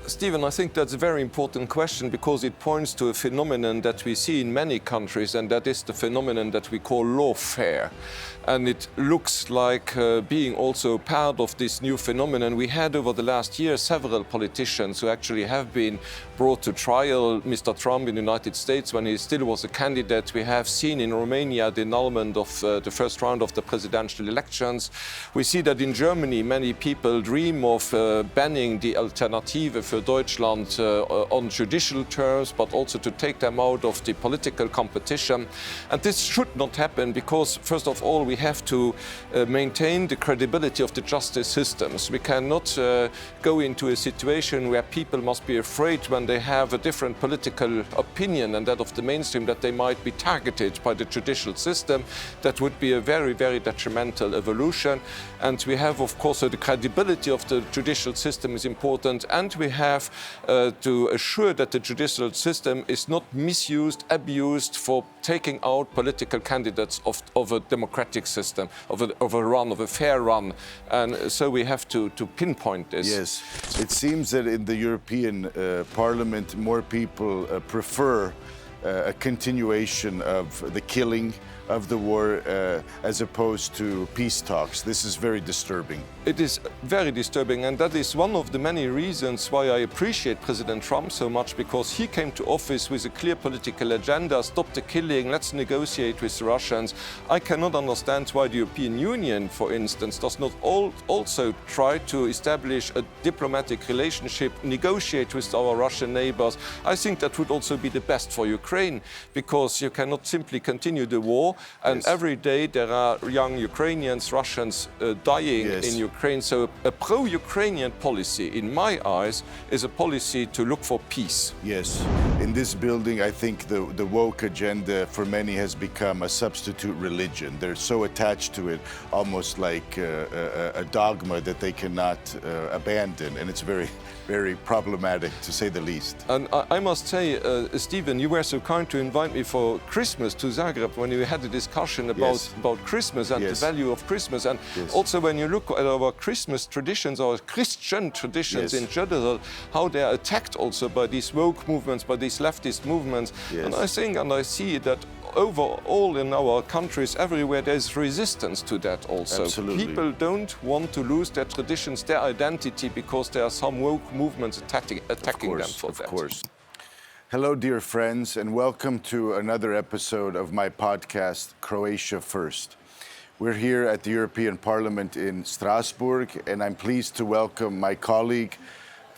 Stephen, I think that's a very important question because it points to a phenomenon that we see in many countries, and that is the phenomenon that we call lawfare. And it looks like being also part of this new phenomenon. We had over the last year several politicians who actually have been brought to trial. Mr. Trump in the United States, when he still was a candidate. We have seen in Romania the annulment of the first round of the presidential elections. We see that in Germany many people dream of banning the Alternative für Deutschland on judicial terms, but also to take them out of the political competition. And this should not happen because, first of all, we have to maintain the credibility of the justice systems. We cannot go into a situation where people must be afraid when they have a different political opinion and that of the mainstream that they might be targeted by the judicial system. That would be a very, very detrimental evolution. And we have, of course, the credibility of the judicial system is important, and we have to assure that the judicial system is not misused, abused for taking out political candidates of a democratic system, of a fair run. And so we have to pinpoint this. Yes, it seems that in the European Parliament, more people prefer a continuation of the killing of the war as opposed to peace talks. This is very disturbing. It is very disturbing, and that is one of the many reasons why I appreciate President Trump so much, because he came to office with a clear political agenda: stop the killing, let's negotiate with the Russians. I cannot understand why the European Union, for instance, does not also try to establish a diplomatic relationship, negotiate with our Russian neighbors. I think that would also be the best for Ukraine, because you cannot simply continue the war. And yes, every day there are young Ukrainians, Russians dying yes, in Ukraine. So a pro-Ukrainian policy, in my eyes, is a policy to look for peace. Yes. In this building, I think the woke agenda for many has become a substitute religion. They're so attached to it, almost like a dogma that they cannot abandon. And it's very, very problematic, to say the least. And I must say, Stephen, you were so kind to invite me for Christmas to Zagreb when we had a discussion about Christmas and yes, the value of Christmas. And yes, also when you look at our Christmas traditions, our Christian traditions yes, in general, how they are attacked also by these woke movements, by these leftist movements. yes, And I think and I see that overall in our countries, everywhere, there's resistance to that also. Absolutely. People don't want to lose their traditions, their identity, because there are some woke movements attacking them for that. Of course. Hello, dear friends, and welcome to another episode of my podcast, Croatia First. We're here at the European Parliament in Strasbourg, and I'm pleased to welcome my colleague,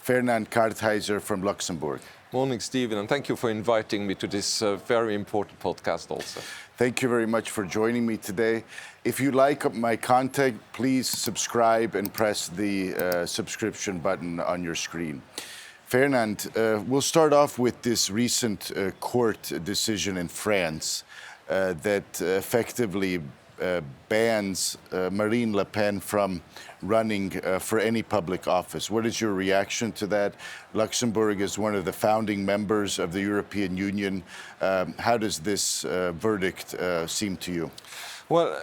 Fernandom Kartheiserom from Luxembourg. Morning, Stephen, and thank you for inviting me to this very important podcast also. Thank you very much for joining me today. If you like my content, please subscribe and press the subscription button on your screen. Fernand, we'll start off with this recent court decision in France that effectively bans Marine Le Pen from running for any public office. What is your reaction to that? Luxembourg is one of the founding members of the European Union. How does this verdict seem to you? Well,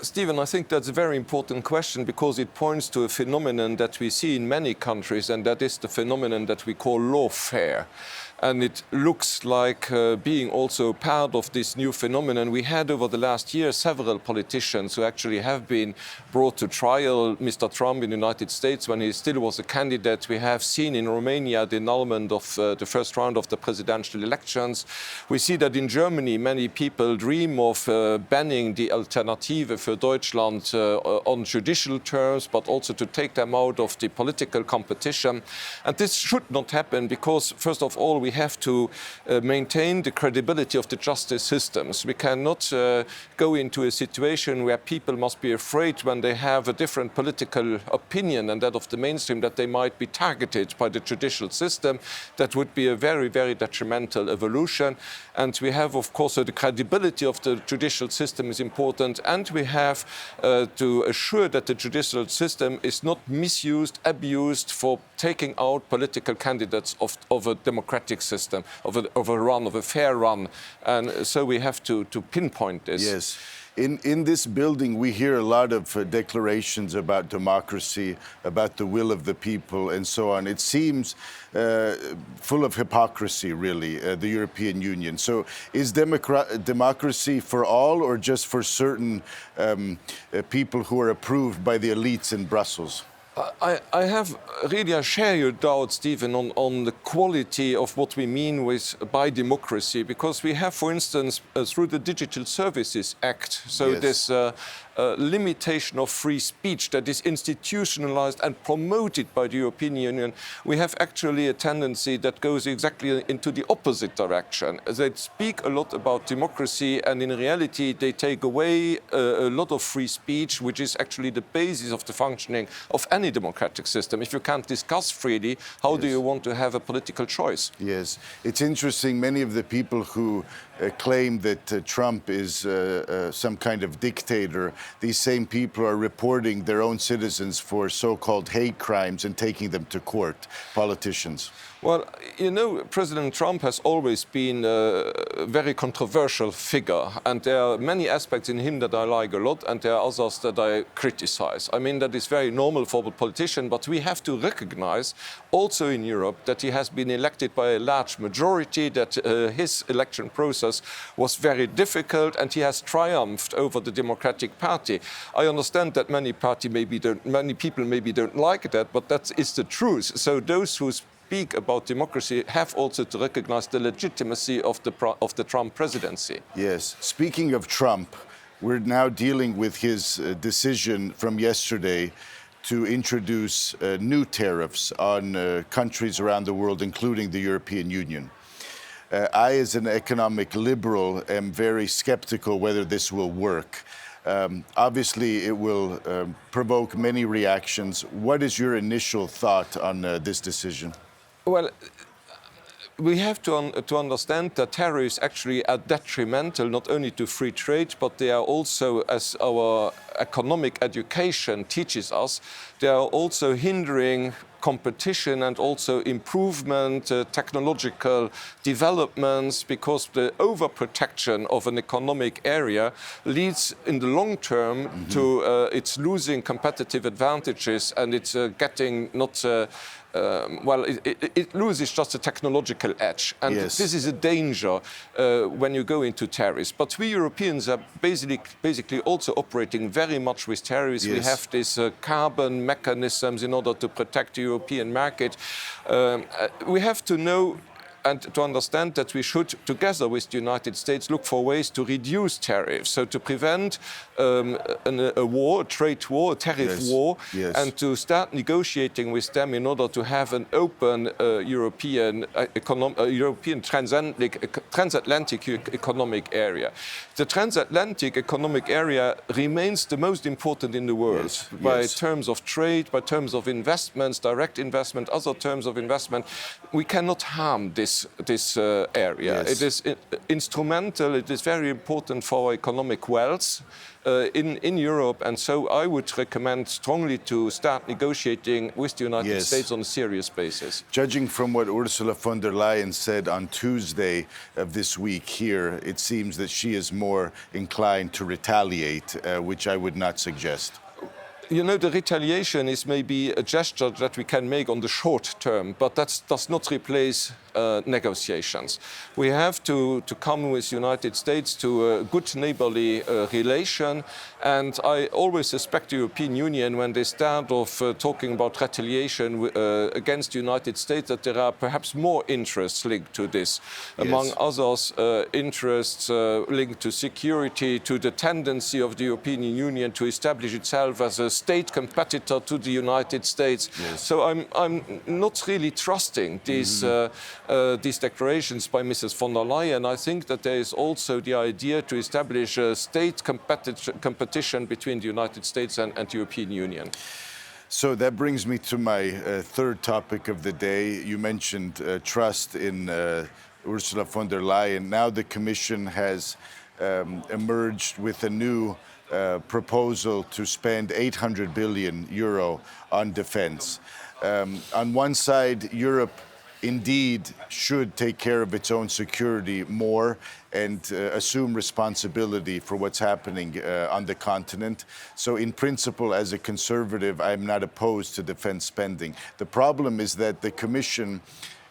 Stephen, I think that's a very important question because it points to a phenomenon that we see in many countries, and that is the phenomenon that we call lawfare. And it looks like being also part of this new phenomenon. We had over the last year several politicians who actually have been brought to trial. Mr. Trump in the United States, when he still was a candidate. We have seen in Romania the annulment of the first round of the presidential elections. We see that in Germany many people dream of banning the Alternative für Deutschland on judicial terms, but also to take them out of the political competition. And this should not happen because, first of all, we have to maintain the credibility of the justice systems. We cannot go into a situation where people must be afraid when they have a different political opinion and that of the mainstream that they might be targeted by the judicial system. That would be a very, very detrimental evolution. And we have, of course, the credibility of the judicial system is important, and we have to assure that the judicial system is not misused, abused for taking out political candidates of a democratic system, of a fair run. And so we have to pinpoint this. Yes. In this building, we hear a lot of declarations about democracy, about the will of the people, and so on. It seems full of hypocrisy, really, the European Union. So is democracy for all or just for certain people who are approved by the elites in Brussels? I share your doubts, Stephen, on the quality of what we mean by democracy, because we have, for instance, through the Digital Services Act, so Yes. this limitation of free speech that is institutionalized and promoted by the European Union, we have actually a tendency that goes exactly into the opposite direction. They speak a lot about democracy, and in reality, they take away a lot of free speech, which is actually the basis of the functioning of any democratic system. If you can't discuss freely, how do you want to have a political choice? Yes, it's interesting. Many of the people who claim that Trump is some kind of dictator, these same people are reporting their own citizens for so-called hate crimes and taking them to court, politicians. Well, you know, President Trump has always been a very controversial figure, and there are many aspects in him that I like a lot, and there are others that I criticize. I mean, that is very normal for a politician, but we have to recognize also in Europe that he has been elected by a large majority, that his election process was very difficult, and he has triumphed over the Democratic Party. I understand that many people maybe don't like that, but that is the truth. So those who speak about democracy have also to recognize the legitimacy of the Trump presidency. Yes. Speaking of Trump, we're now dealing with his decision from yesterday to introduce new tariffs on countries around the world, including the European Union. I, as an economic liberal, am very skeptical whether this will work. Obviously, it will provoke many reactions. What is your initial thought on this decision? Well, we have to understand that tariffs actually are detrimental not only to free trade, but they are also, as our economic education teaches us, they are also hindering competition and also improvement, technological developments, because the overprotection of an economic area leads in the long term to its losing competitive advantages, and it's getting not it loses just a technological edge. And Yes. this is a danger when you go into tariffs. But we Europeans are basically also operating very much with tariffs. Yes. We have these carbon mechanisms in order to protect the European market. We have to know and to understand that we should, together with the United States, look for ways to reduce tariffs, so to prevent a war, a trade war, a tariff Yes. war, Yes. and to start negotiating with them in order to have an open European transatlantic economic area. The transatlantic economic area remains the most important in the world, Yes. by Yes. terms of trade, by terms of investments, direct investment, other terms of investment. We cannot harm this area. Yes. It is instrumental, it is very important for our economic wealth in Europe, and so I would recommend strongly to start negotiating with the United Yes. States on a serious basis. Judging from what Ursula von der Leyen said on Tuesday of this week here, it seems that she is more inclined to retaliate, which I would not suggest. You know, the retaliation is maybe a gesture that we can make on the short term, but that does not replace negotiations. We have to come with the United States to a good neighborly relation, and I always suspect the European Union, when they start off talking about retaliation against the United States, that there are perhaps more interests linked to this. Yes. Among others, interests linked to security, to the tendency of the European Union to establish itself as a state competitor to the United States. Yes. So I'm not really trusting these declarations by Mrs. von der Leyen. I think that there is also the idea to establish a state competition between the United States and the European Union. So that brings me to my third topic of the day. You mentioned trust in Ursula von der Leyen. Now the Commission has emerged with a new proposal to spend 800 billion euro on defense. On one side, Europe indeed should take care of its own security more and assume responsibility for what's happening on the continent. So in principle, as a conservative, I'm not opposed to defense spending. The problem is that the Commission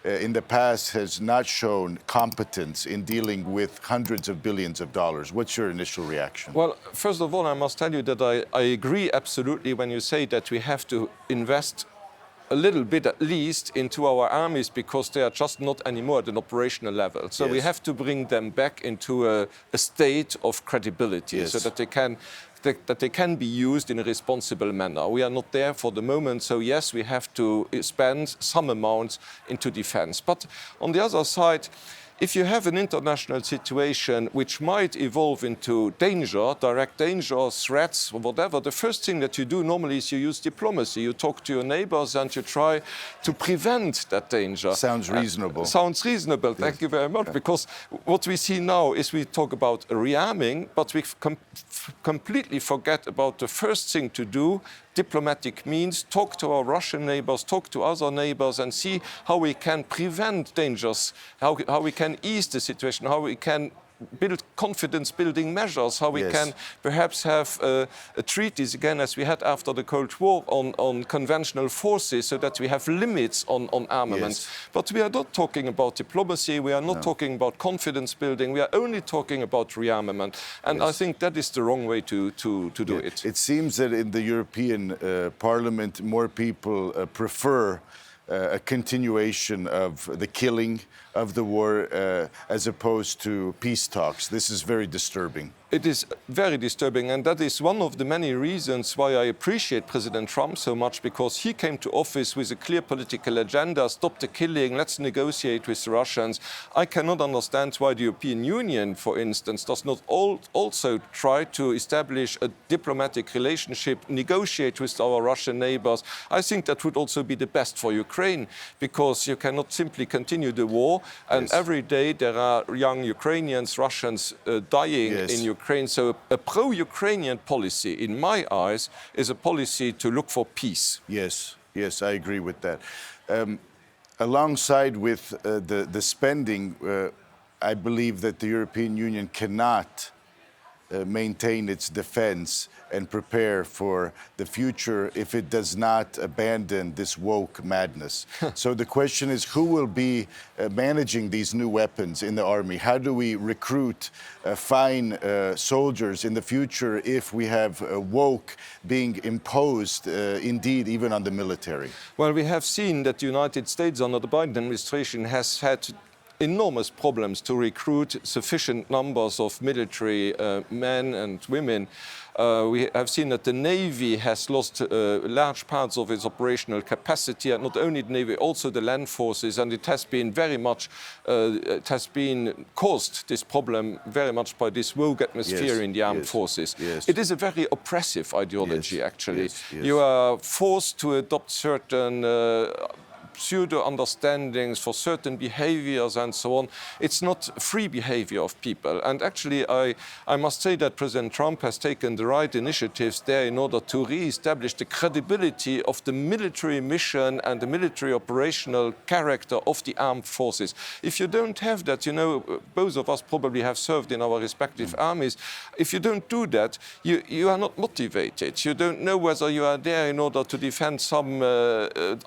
in the past has not shown competence in dealing with hundreds of billions of dollars. What's your initial reaction? Well, first of all, I must tell you that I agree absolutely when you say that we have to invest a little bit at least into our armies, because they are just not anymore at an operational level. So we have to bring them back into a state of credibility, so that they can be used in a responsible manner. We are not there for the moment, so yes, we have to spend some amounts into defense. But on the other side, if you have an international situation which might evolve into danger, direct danger, threats, or whatever, the first thing that you do normally is you use diplomacy. You talk to your neighbors and you try to prevent that danger. Sounds reasonable. Sounds reasonable, thank you very much. Because what we see now is we talk about rearming, but we completely forget about the first thing to do. Diplomatic means talk to our Russian neighbors, talk to other neighbors, and see how we can prevent dangers, how we can ease the situation, how we can build confidence-building measures, how we can perhaps have treaties again, as we had after the Cold War, on conventional forces, so that we have limits on armaments. But we are not talking about diplomacy, we are not talking about confidence-building, we are only talking about rearmament. And I think that is the wrong way to do it. It seems that in the European Parliament, more people prefer a continuation of the killing of the war as opposed to peace talks. This is very disturbing. It is very disturbing, and that is one of the many reasons why I appreciate President Trump so much, because he came to office with a clear political agenda: stop the killing, let's negotiate with the Russians. I cannot understand why the European Union, for instance, does not also try to establish a diplomatic relationship, negotiate with our Russian neighbors. I think that would also be the best for Ukraine, because you cannot simply continue the war, and every day there are young Ukrainians, Russians dying in Ukraine. So a pro-Ukrainian policy, in my eyes, is a policy to look for peace. Yes, I agree with that. Alongside with the spending, I believe that the European Union cannot maintain its defense and prepare for the future if it does not abandon this woke madness. So the question is, who will be managing these new weapons in the army? How do we recruit fine soldiers in the future if we have woke being imposed, indeed, even on the military? Well, we have seen that the United States under the Biden administration has had enormous problems to recruit sufficient numbers of military men and women. We have seen that the Navy has lost large parts of its operational capacity, and not only the Navy, also the land forces, and it has been very much, it has been caused, this problem, very much by this woke atmosphere in the armed forces. It is a very oppressive ideology, actually. You are forced to adopt certain pseudo-understandings for certain behaviors and so on. It's not free behavior of people. And actually, I must say that President Trump has taken the right initiatives there in order to re-establish the credibility of the military mission and the military operational character of the armed forces. If you don't have that, you know, both of us probably have served in our respective armies. If you don't do that, you are not motivated. You don't know whether you are there in order to defend some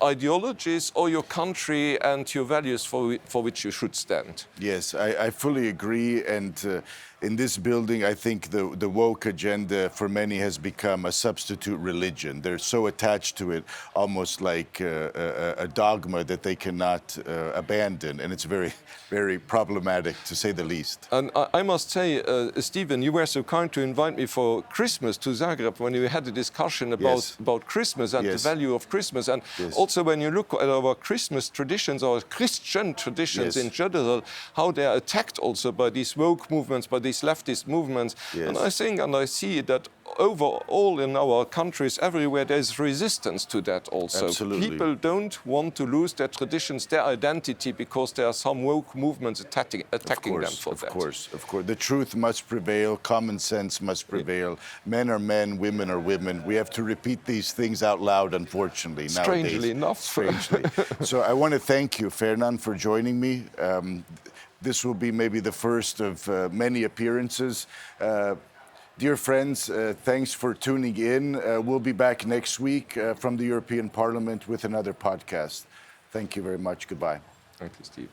ideologies or your country and your values for which you should stand. Yes, I fully agree. And in this building, I think the woke agenda for many has become a substitute religion. They're so attached to it, almost like a dogma that they cannot abandon. And it's very, very problematic, to say the least. And I must say, Stephen, you were so kind to invite me for Christmas to Zagreb when we had a discussion about Christmas and the value of Christmas. And also when you look at our Christmas traditions, our Christian traditions in general, how they are attacked also by these woke movements, by these leftist movements. And I think and I see that overall in our countries, everywhere, there's resistance to that also. Absolutely. People don't want to lose their traditions, their identity, because there are some woke movements attacking them for that. Of course. The truth must prevail, common sense must prevail. Men are men, women are women. We have to repeat these things out loud, unfortunately, nowadays. Strangely enough. Strangely. So I want to thank you, Fernand, for joining me. This will be maybe the first of many appearances. Dear friends, thanks for tuning in. We'll be back next week from the European Parliament with another podcast. Thank you very much. Goodbye. Thank you, Steve.